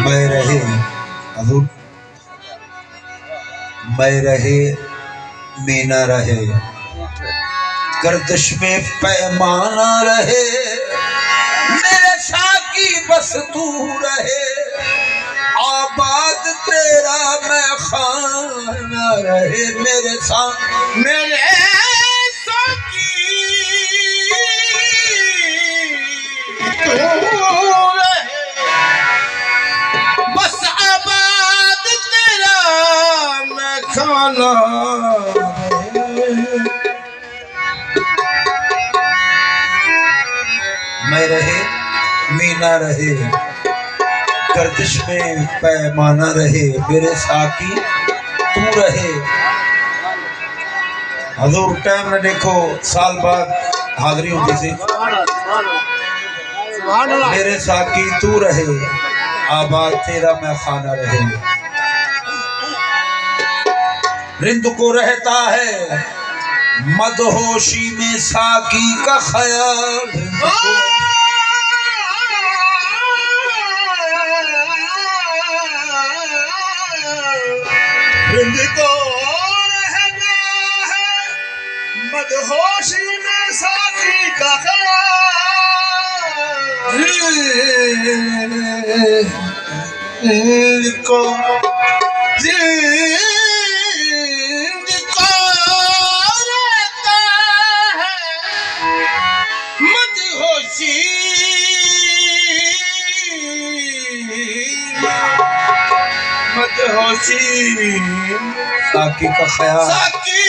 मैं रहे हजूर, मैं रहे मीना रहे, गर्दिश में पैमाना रहे, मेरे साकी बस तू रहे, आबाद तेरा मैं खाना रहे, मेरे साथ मेरे मैं रहे मीना रहे, गर्दिश में पैमाना रहे, मेरे साकी तू रहे। हजूर टाइम में देखो साल बाद हाजिरी होती थी, मेरे साकी तू रहे, आबाद तेरा मैं खाना रहे। रिंद को रहता है मदहोशी में साकी का ख्याल, रिंद को रहता है मदहोशी में साकी का ख्याल, रिंद को साकी का ख्याल, साकी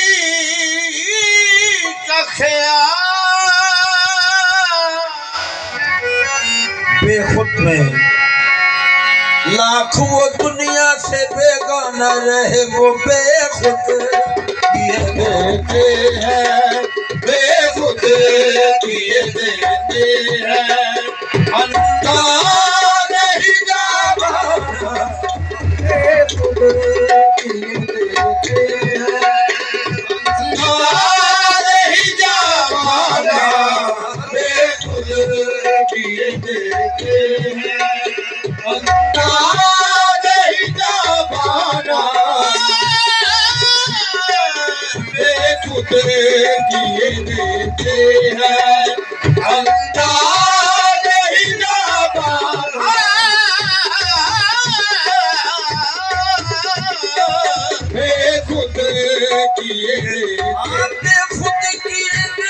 का ख्याल, बेखुद में लाख वो दुनिया से बेगाना रहे, वो बेखुद किए देते हैं, बेखुद किए देते हैं, अल्लाह नहीं जाना बेखुद किए देते हैं, अल्लाह नहीं जाना बेखुद किए देते हैं, अल्लाह नहीं जाना बेखुद किए देते हैं, अल्लाह नहीं जाना बेखुद किए बेखुद किए देते हैं,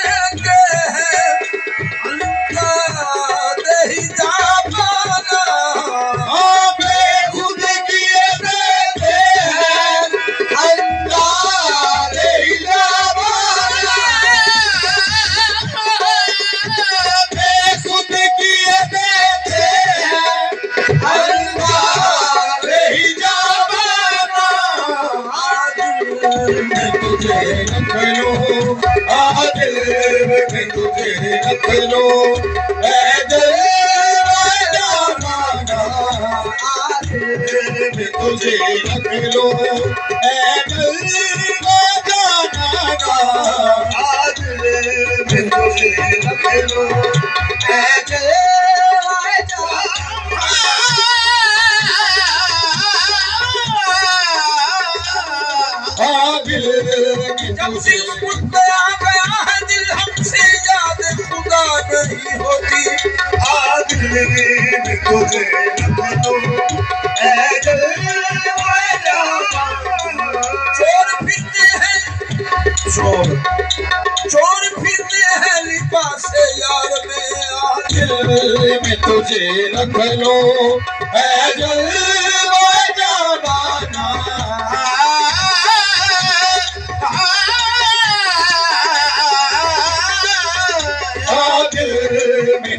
अल्लाह नहीं जाना बेखुद किए देते हैं, अल्लाह नहीं जाना बेखुद किए देते हैं, अल्लाह नहीं जाना। तुझे रख लो आज मैं तुझे रख लो, तुझे रख लो आज मैं तुझे रख लो, जब से मुद्दा आ गया है दिल हमसे याद खुदा नहीं होती, आज मैं तुझे रख लो, चोर फिरते हैं चोर फिरते हैं लिबास यार में, आज मैं तुझे रख लो,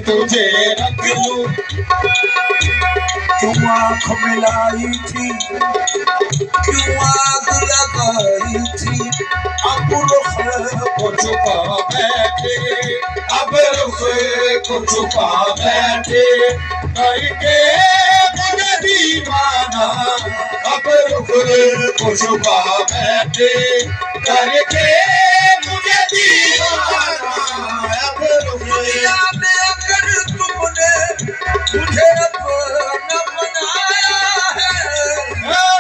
तुझे रख लूं, क्यों आँख मिलाई थी, क्यों आग लगाई थी, अब रुख छुपा बैठे, अब रुख को छुपा बैठे करके मुझे दीवाना, अब रुख को छुपा बैठे करके मुझे दीवाना, अब रुख। दुनिया में अगर तुमने मुझे अपना बनाया है,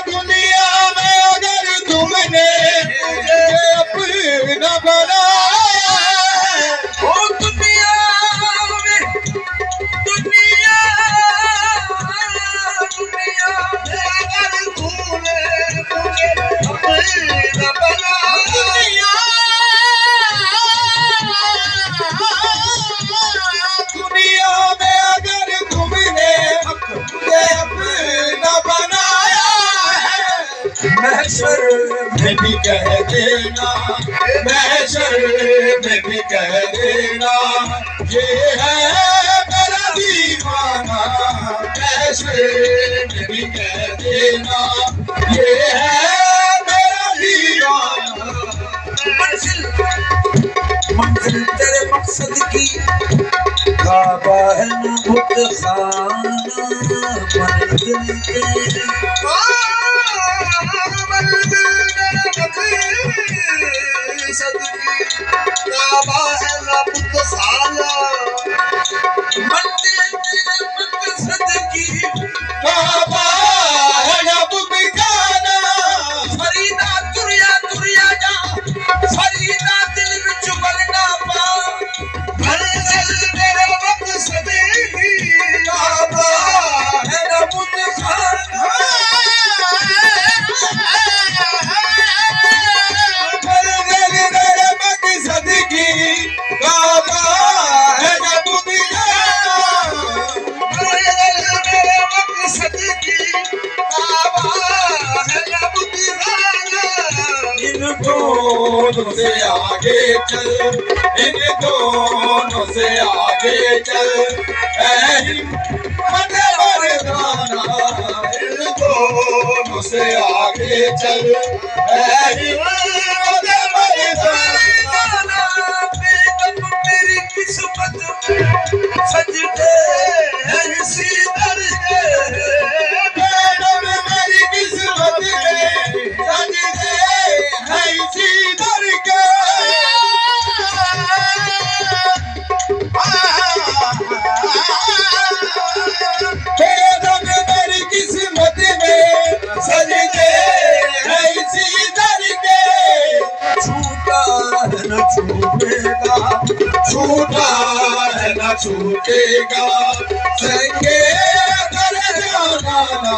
दुनिया में अगर तुमने मुझे अपना बनाया है, ओ दुनिया में अगर तुमने मुझे अपना बनाया, दुनिया में अगर तुमने मुझे अपना बनाया है, महशर में भी कह देना, महशर में भी कह देना, ये है मेरा दीवाना, महशर में भी कह देना, ये है मेरा दीवाना। मंजिल तेरे मकसद की काबा है न बुत खाना, मंजिल तेरे मकसद की काबा है न बुत खाना, मंजिल तेरे मकसद की काबा है न बुत खाना, फरीदा तुरिया तुरिया जा, फरीदा दिल विच बलना पा, मंजिल तेरे मकसद की काबा है न बुत खाना, मंजिल तेरे मकसद की काबा है न बुत खाना, मंजिल तेरे मकसद की काबा है न बुत खाना। इन दोनों से आगे चल, इन दोनों से आगे चल, ऐ हिम्मत मर्दाना, इन दोनों से आगे चल, ऐ हिम्मत मर्दाना। बेगम मेरी किस्मत में सजदे हैं इसी दर के, बेगम मेरी किस्मत में सजदे हैं इसी दर के, बेगम मेरी किस्मत में सजदे हैं इसी दर के, छूटा है न छूटेगा, छूटा है न छूटेगा, संगे कर जाना।